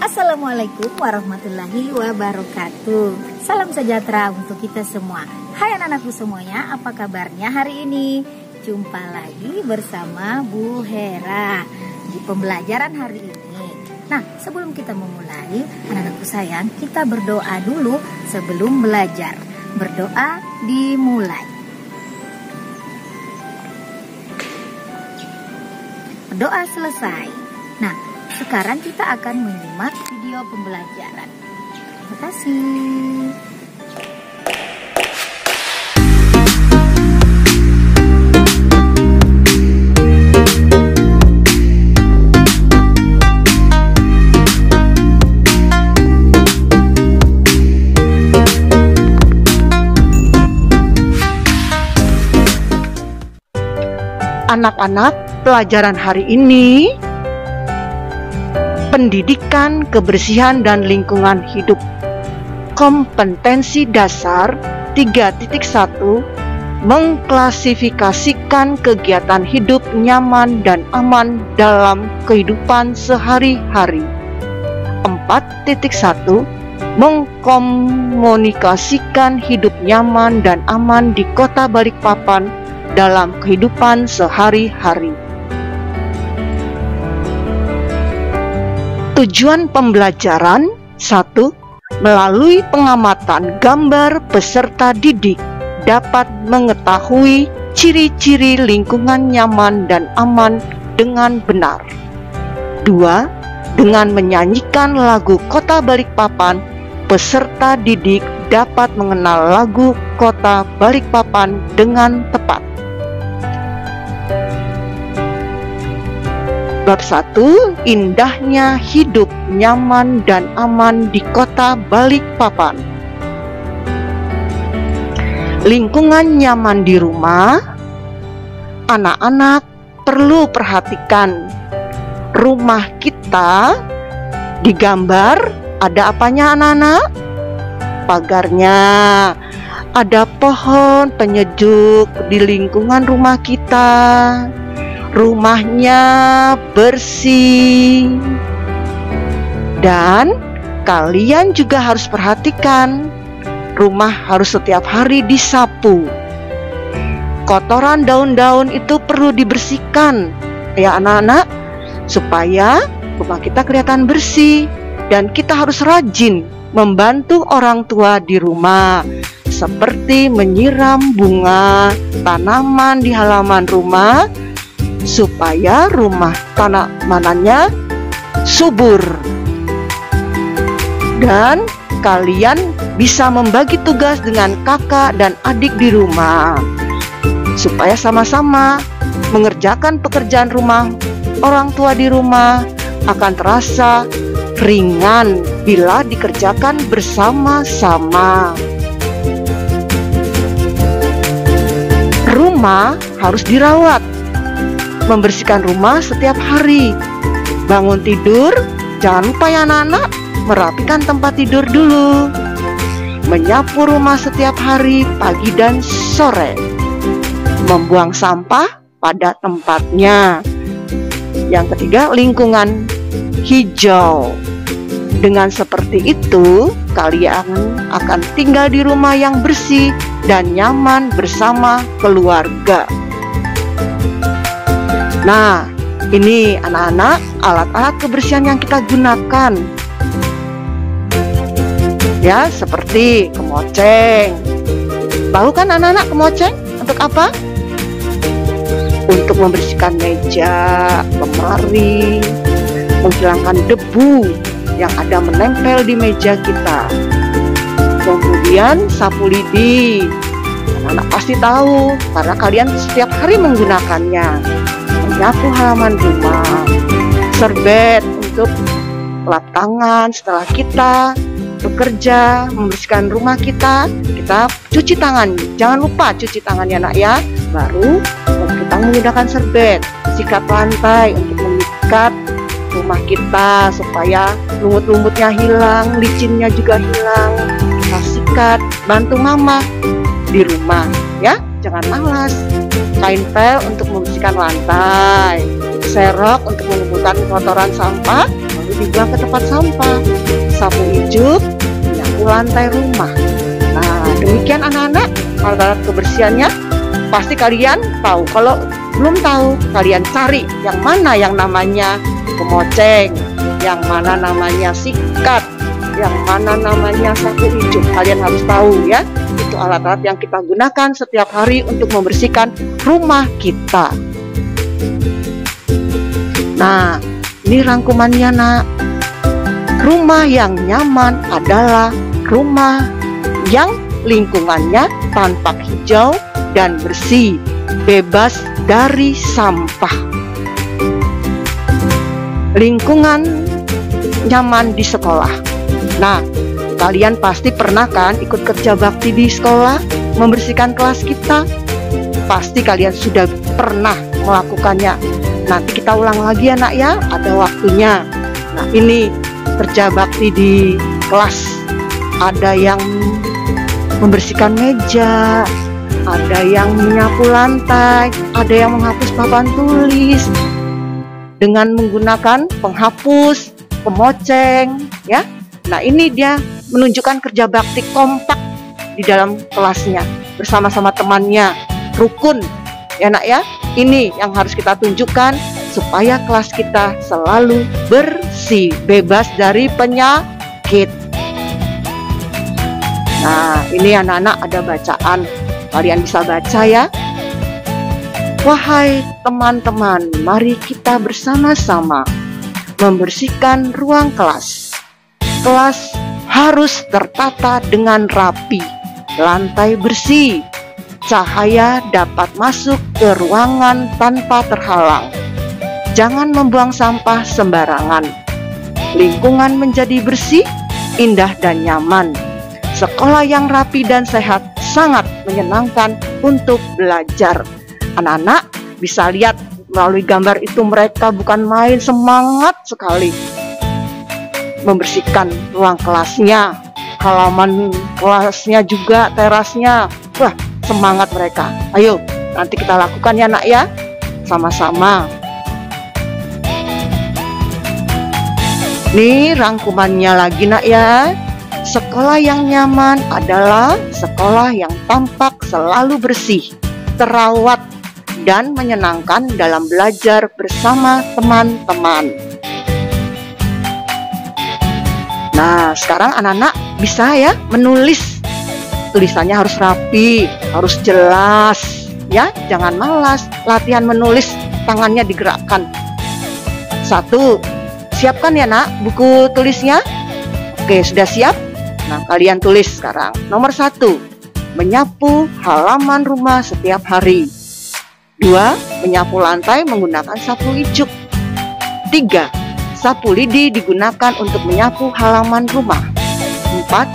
Assalamualaikum warahmatullahi wabarakatuh. Salam sejahtera untuk kita semua. Hai anak-anakku semuanya, apa kabarnya hari ini? Jumpa lagi bersama Bu Hera di pembelajaran hari ini. Nah, sebelum kita memulai, anak-anakku sayang, kita berdoa dulu sebelum belajar. Berdoa dimulai. Doa selesai. Nah, sekarang kita akan menyimak video pembelajaran. Terima kasih. Anak-anak, pelajaran hari ini pendidikan, kebersihan, dan lingkungan hidup. Kompetensi dasar 3.1 mengklasifikasikan kegiatan hidup nyaman dan aman dalam kehidupan sehari-hari. 4.1 mengkomunikasikan hidup nyaman dan aman di Kota Balikpapan dalam kehidupan sehari-hari. Tujuan pembelajaran 1. Melalui pengamatan gambar peserta didik dapat mengetahui ciri-ciri lingkungan nyaman dan aman dengan benar. 2. Dengan menyanyikan lagu Kota Balikpapan, peserta didik dapat mengenal lagu Kota Balikpapan dengan tepat. Bab 1. Indahnya hidup nyaman dan aman di Kota Balikpapan. Lingkungan nyaman di rumah. Anak-anak perlu perhatikan rumah kita. Di gambar ada apanya anak-anak? Pagarnya. Ada pohon penyejuk di lingkungan rumah kita. Rumahnya bersih. Dan kalian juga harus perhatikan, rumah harus setiap hari disapu. Kotoran daun-daun itu perlu dibersihkan ya anak-anak, supaya rumah kita kelihatan bersih. Dan kita harus rajin membantu orang tua di rumah, seperti menyiram bunga, tanaman di halaman rumah, supaya rumah tanamannya subur. Dan kalian bisa membagi tugas dengan kakak dan adik di rumah, supaya sama-sama mengerjakan pekerjaan rumah orang tua di rumah akan terasa ringan bila dikerjakan bersama-sama. Rumah harus dirawat. Membersihkan rumah setiap hari. Bangun tidur, jangan lupa ya anak-anak, merapikan tempat tidur dulu. Menyapu rumah setiap hari, pagi dan sore. Membuang sampah pada tempatnya. Yang ketiga, lingkungan hijau. Dengan seperti itu, kalian akan tinggal di rumah yang bersih dan nyaman bersama keluarga. Nah, ini anak-anak alat-alat kebersihan yang kita gunakan. Ya, seperti kemoceng. Tahu kan anak-anak kemoceng untuk apa? Untuk membersihkan meja, lemari, menghilangkan debu yang ada menempel di meja kita. Kemudian sapu lidi. Anak-anak pasti tahu karena kalian setiap hari menggunakannya. Menyapu halaman rumah. Serbet untuk lap tangan setelah kita bekerja, membersihkan rumah kita. Kita cuci tangan. Jangan lupa cuci tangan ya nak ya. Baru kita menggunakan serbet. Sikat lantai untuk mengikat rumah kita supaya lumut-lumutnya hilang, licinnya juga hilang. Kita sikat, bantu mama di rumah ya, jangan malas. Kain pel untuk membersihkan lantai, serok untuk mengumpulkan kotoran sampah, lalu dibuang ke tempat sampah. Sapu ijuk, menyapu lantai rumah. Nah, demikian anak-anak alat-alat kebersihannya. Pasti kalian tahu. Kalau belum tahu, kalian cari yang mana yang namanya kemoceng, yang mana namanya sikat, yang mana namanya sapu ijuk. Kalian harus tahu ya. Itu alat-alat yang kita gunakan setiap hari untuk membersihkan rumah kita. Nah, ini rangkumannya nak. Rumah yang nyaman adalah rumah yang lingkungannya tampak hijau dan bersih, bebas dari sampah. Lingkungan nyaman di sekolah. Nah, kalian pasti pernah kan ikut kerja bakti di sekolah, membersihkan kelas kita? Pasti kalian sudah pernah melakukannya. Nanti kita ulang lagi ya nak ya, ada waktunya. Nah, ini kerja bakti di kelas. Ada yang membersihkan meja, ada yang menyapu lantai, ada yang menghapus papan tulis dengan menggunakan penghapus, pemoceng ya. Nah, ini dia menunjukkan kerja bakti kompak di dalam kelasnya bersama-sama temannya, rukun ya nak ya. Ini yang harus kita tunjukkan supaya kelas kita selalu bersih, bebas dari penyakit. Nah, ini anak-anak ada bacaan. Kalian bisa baca ya. Wahai teman-teman, mari kita bersama-sama membersihkan ruang kelas. Kelas harus tertata dengan rapi, lantai bersih, cahaya dapat masuk ke ruangan tanpa terhalang. Jangan membuang sampah sembarangan. Lingkungan menjadi bersih, indah dan nyaman. Sekolah yang rapi dan sehat sangat menyenangkan untuk belajar. Anak-anak bisa lihat melalui gambar itu mereka bukan main, semangat sekali membersihkan ruang kelasnya, halaman kelasnya juga, terasnya. Wah, semangat mereka. Ayo, nanti kita lakukan ya nak ya, sama-sama. Nih rangkumannya lagi nak ya. Sekolah yang nyaman adalah sekolah yang tampak selalu bersih, terawat, dan menyenangkan dalam belajar bersama teman-teman. Nah, sekarang anak-anak bisa ya menulis. Tulisannya harus rapi, harus jelas ya, jangan malas. Latihan menulis, tangannya digerakkan. 1, siapkan ya nak buku tulisnya. Oke, sudah siap? Nah, kalian tulis sekarang. Nomor 1, menyapu halaman rumah setiap hari. 2, menyapu lantai menggunakan sapu ijuk. 3, sapu lidi digunakan untuk menyapu halaman rumah. 4,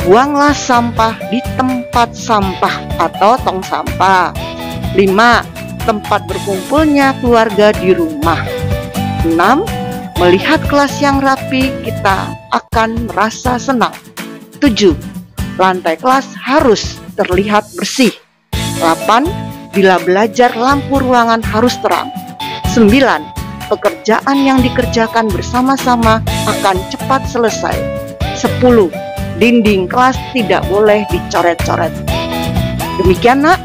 buanglah sampah di tempat sampah atau tong sampah. 5, tempat berkumpulnya keluarga di rumah. 6, melihat kelas yang rapi kita akan merasa senang. 7, lantai kelas harus terlihat bersih. 8, bila belajar lampu ruangan harus terang. 9, pekerjaan yang dikerjakan bersama-sama akan cepat selesai. 10, dinding kelas tidak boleh dicoret-coret. Demikian nak.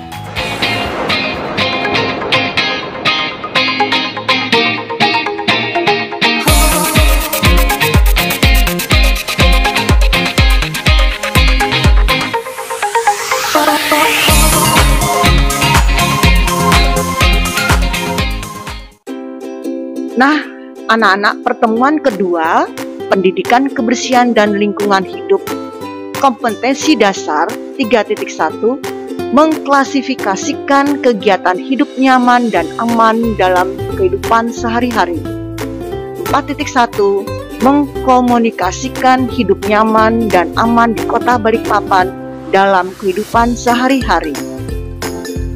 Nah, anak-anak, pertemuan kedua, pendidikan kebersihan dan lingkungan hidup, kompetensi dasar 3.1, mengklasifikasikan kegiatan hidup nyaman dan aman dalam kehidupan sehari-hari. 4.1, mengkomunikasikan hidup nyaman dan aman di Kota Balikpapan dalam kehidupan sehari-hari.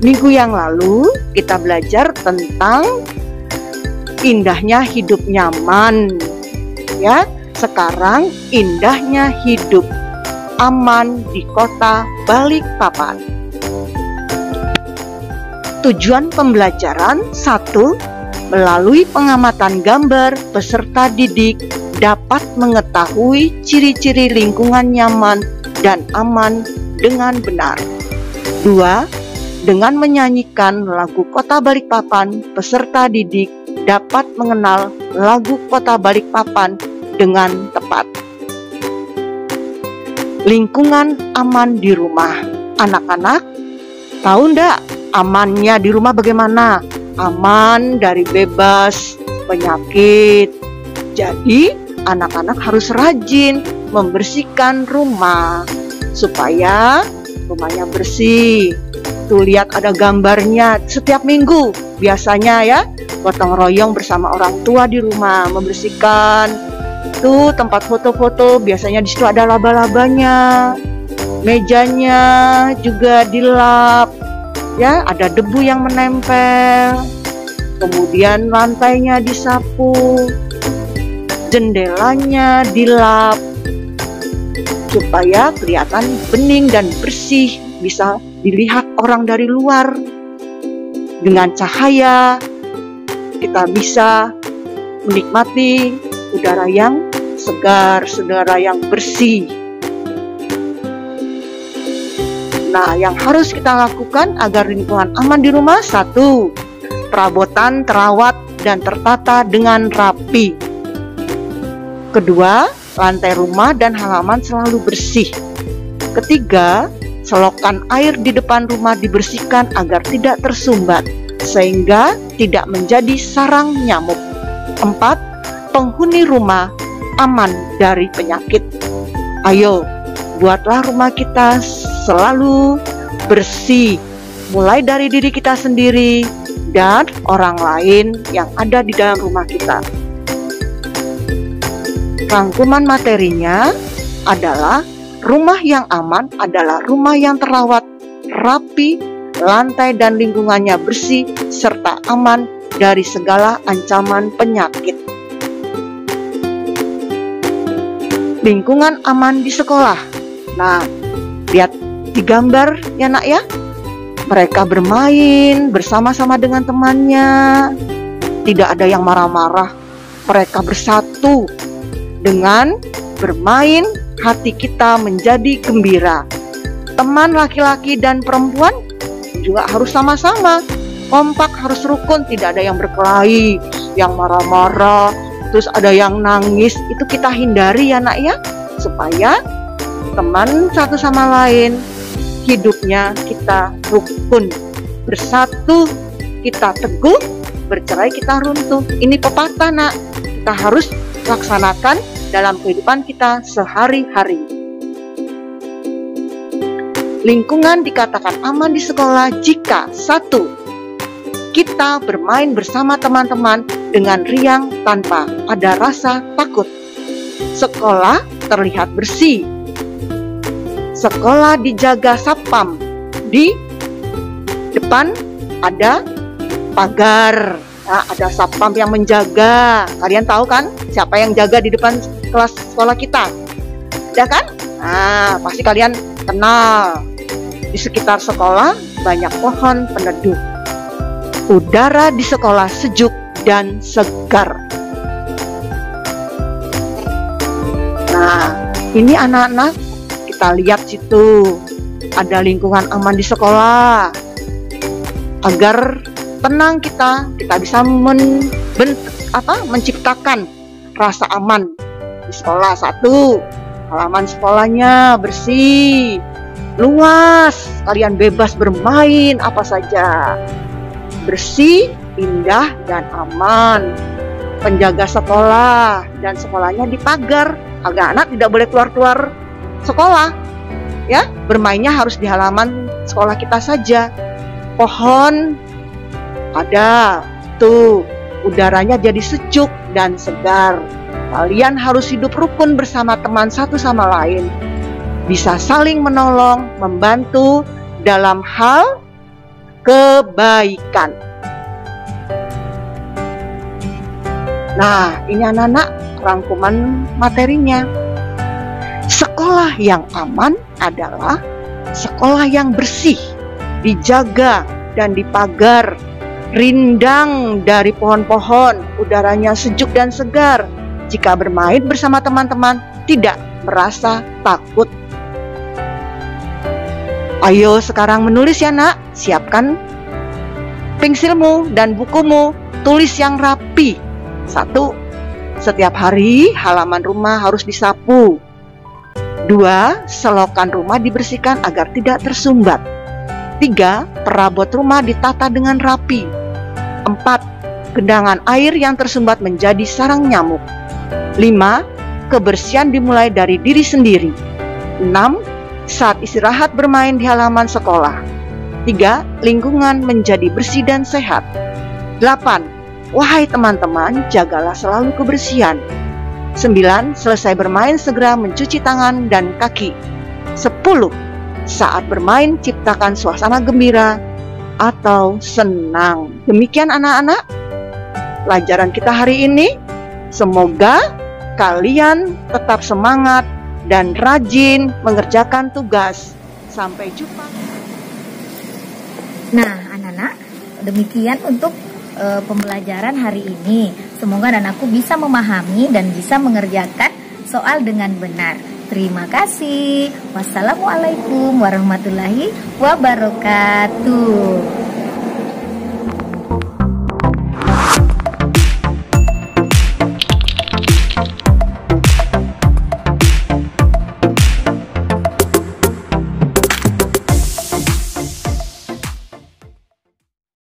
Minggu yang lalu kita belajar tentang indahnya hidup nyaman ya. Sekarang indahnya hidup aman di Kota Balikpapan. Tujuan pembelajaran 1, melalui pengamatan gambar peserta didik dapat mengetahui ciri-ciri lingkungan nyaman dan aman dengan benar. 2. Dengan menyanyikan lagu Kota Balikpapan, peserta didik dapat mengenal lagu Kota Balikpapan dengan tepat. Lingkungan aman di rumah. Anak-anak, tahu ndak amannya di rumah bagaimana? Aman dari bebas penyakit. Jadi, anak-anak harus rajin membersihkan rumah supaya rumahnya bersih. Tuh lihat ada gambarnya setiap minggu biasanya ya, gotong royong bersama orang tua di rumah membersihkan. Tuh tempat foto-foto biasanya di situ ada laba-labanya. Mejanya juga dilap. Ya, ada debu yang menempel. Kemudian lantainya disapu. Jendelanya dilap supaya kelihatan bening dan bersih, bisa dilihat orang dari luar. Dengan cahaya kita bisa menikmati udara yang segar, udara yang bersih. Nah, yang harus kita lakukan agar lingkungan aman di rumah: 1. Perabotan terawat dan tertata dengan rapi. 2. Lantai rumah dan halaman selalu bersih. 3. Selokan air di depan rumah dibersihkan agar tidak tersumbat, sehingga tidak menjadi sarang nyamuk. 4. Penghuni rumah aman dari penyakit. Ayo, buatlah rumah kita selalu bersih, mulai dari diri kita sendiri dan orang lain yang ada di dalam rumah kita. Rangkuman materinya adalah rumah yang aman adalah rumah yang terawat, rapi, lantai dan lingkungannya bersih, serta aman dari segala ancaman penyakit. Lingkungan aman di sekolah. Nah, lihat di gambar ya nak ya. Mereka bermain bersama-sama dengan temannya. Tidak ada yang marah-marah. Mereka bersatu. Dengan bermain, hati kita menjadi gembira. Teman laki-laki dan perempuan juga harus sama-sama. Kompak, harus rukun. Tidak ada yang berkelahi, yang marah-marah, terus ada yang nangis. Itu kita hindari ya nak ya, supaya teman satu sama lain hidupnya kita rukun. Bersatu kita teguh, bercerai kita runtuh. Ini pepatah nak, kita harus laksanakan dalam kehidupan kita sehari-hari. Lingkungan dikatakan aman di sekolah jika 1. Kita bermain bersama teman-teman dengan riang tanpa ada rasa takut. Sekolah terlihat bersih. Sekolah dijaga satpam. Di depan ada pagar. Nah, ada satpam yang menjaga. Kalian tahu kan siapa yang jaga di depan kelas sekolah kita? Ada kan? Nah, pasti kalian kenal. Di sekitar sekolah banyak pohon peneduh. Udara di sekolah sejuk dan segar. Nah, ini anak-anak, kita lihat situ ada lingkungan aman di sekolah. Agar tenang kita bisa menciptakan rasa aman di sekolah. 1. Halaman sekolahnya bersih, luas, kalian bebas bermain apa saja. Bersih, indah, dan aman. Penjaga sekolah dan sekolahnya dipagar agar anak tidak boleh keluar-keluar sekolah. Ya, bermainnya harus di halaman sekolah kita saja. Pohon ada, tuh udaranya jadi sejuk dan segar. Kalian harus hidup rukun bersama teman satu sama lain. Bisa saling menolong, membantu dalam hal kebaikan. Nah, ini anak-anak rangkuman materinya. Sekolah yang aman adalah sekolah yang bersih, dijaga dan dipagar, rindang dari pohon-pohon, udaranya sejuk dan segar, jika bermain bersama teman-teman tidak merasa takut. Ayo sekarang menulis ya nak, siapkan pensilmu dan bukumu, tulis yang rapi. 1. Setiap hari halaman rumah harus disapu. 2. Selokan rumah dibersihkan agar tidak tersumbat. 3. Perabot rumah ditata dengan rapi. 4. Genangan air yang tersumbat menjadi sarang nyamuk. 5. Kebersihan dimulai dari diri sendiri. 6. Saat istirahat bermain di halaman sekolah. 3. Lingkungan menjadi bersih dan sehat. 8. Wahai teman-teman, jagalah selalu kebersihan. 9. Selesai bermain segera mencuci tangan dan kaki. 10. Saat bermain ciptakan suasana gembira atau senang. Demikian anak-anak pelajaran kita hari ini. Semoga kalian tetap semangat dan rajin mengerjakan tugas. Sampai jumpa. Nah, anak-anak, demikian untuk pembelajaran hari ini. Semoga anakku bisa memahami dan bisa mengerjakan soal dengan benar. Terima kasih. Wassalamualaikum warahmatullahi wabarakatuh.